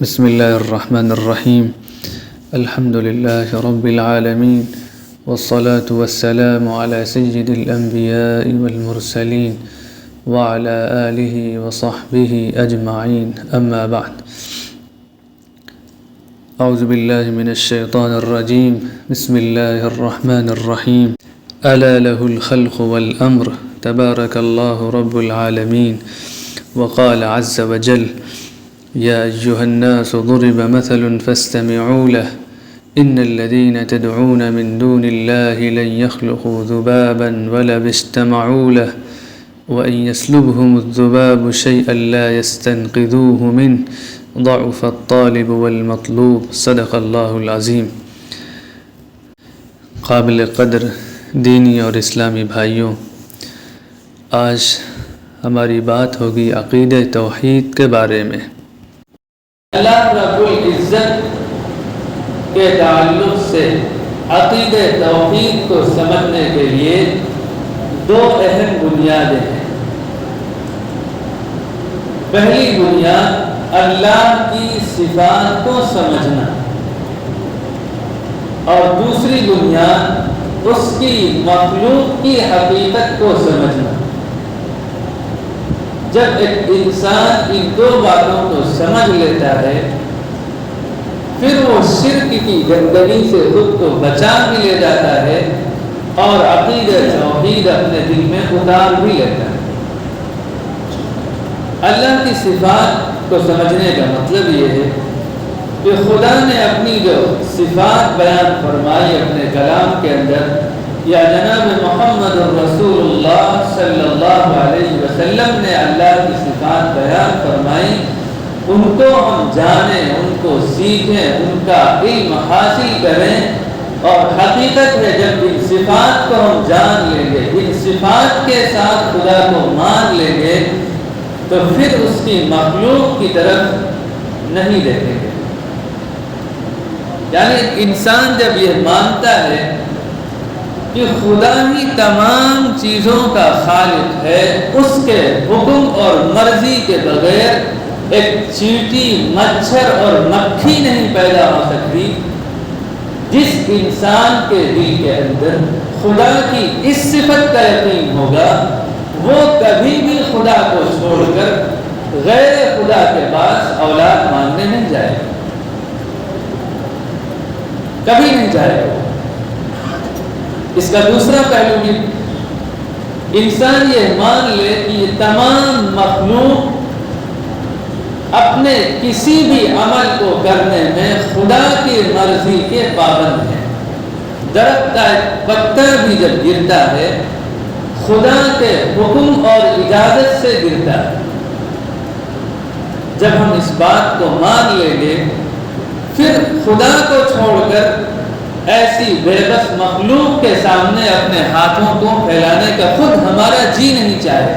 بسم الله الرحمن الرحيم. الحمد لله رب العالمين، والصلاة والسلام على سيد الأنبياء والمرسلين وعلى آله وصحبه أجمعين، أما بعد. أعوذ بالله من الشيطان الرجيم. بسم الله الرحمن الرحيم. ألا له الخلق والأمر، تبارك الله رب العالمين. وقال عز وجل: يا أيها الناس ضرب مثل فاستمعوا له، إن الذين تدعون من دون الله لن يخلقوا ذبابا ولو اجتمعوا له، وإن يسلبهم الذباب شيئا لا يستنقذوه منه، ضعف الطالب والمطلوب. صدق اللہ العظیم. قابل قدر دینی اور اسلامی بھائیوں، آج ہماری بات ہوگی عقیدہ توحید کے بارے میں. اللہ رب العزت کے تعلق سے عقیدہ توحید کو سمجھنے کے لیے دو اہم بنیادیں ہیں. پہلی بنیاد اللہ کی صفات کو سمجھنا، اور دوسری بنیاد اس کی مخلوق کی حقیقت کو سمجھنا. جب ایک انسان ان دو باتوں کو سمجھ لیتا ہے، پھر وہ شرک کی گندگی سے خود کو بچا بھی لے جاتا ہے اور عقیدہ توحید اپنے دل میں اتار بھی لیتا ہے. اللہ کی صفات کو سمجھنے کا مطلب یہ ہے کہ خدا نے اپنی جو صفات بیان فرمائی اپنے کلام کے اندر، یا جناب محمد رسول اللہ صلی اللہ علیہ وسلم نے اللہ کی صفات بیان فرمائی، ان کو ہم جانیں، ان کو سیکھیں، ان کا علم حاصل کریں. اور حقیقت ہے جب ان صفات کو ہم جان لیں گے، ان صفات کے ساتھ خدا کو مان لیں گے، تو پھر اس کی مخلوق کی طرف نہیں دیکھیں گے. یعنی انسان جب یہ مانتا ہے کہ خدا ہی تمام چیزوں کا خالق ہے، اس کے حکم اور مرضی کے بغیر ایک چیٹی، مچھر اور مکھی نہیں پیدا ہو سکتی. جس انسان کے دل کے اندر خدا کی اس صفت کا یقین ہوگا، وہ کبھی بھی خدا کو چھوڑ کر غیر خدا کے پاس اولاد مانگنے نہیں جائے گا، کبھی نہیں جائے گا. اس کا دوسرا پہلو بھی انسان یہ مان لے کہ یہ تمام مخلوق اپنے کسی بھی عمل کو کرنے میں خدا کی مرضی کے پابند ہیں. درخت کا ایک پتا بھی جب گرتا ہے، خدا کے حکم اور اجازت سے گرتا ہے. جب ہم اس بات کو مان لیں گے، پھر خدا کو چھوڑ کر ایسی بے بس مخلوق کے سامنے اپنے ہاتھوں کو پھیلانے کا خود ہمارا جی نہیں چاہے.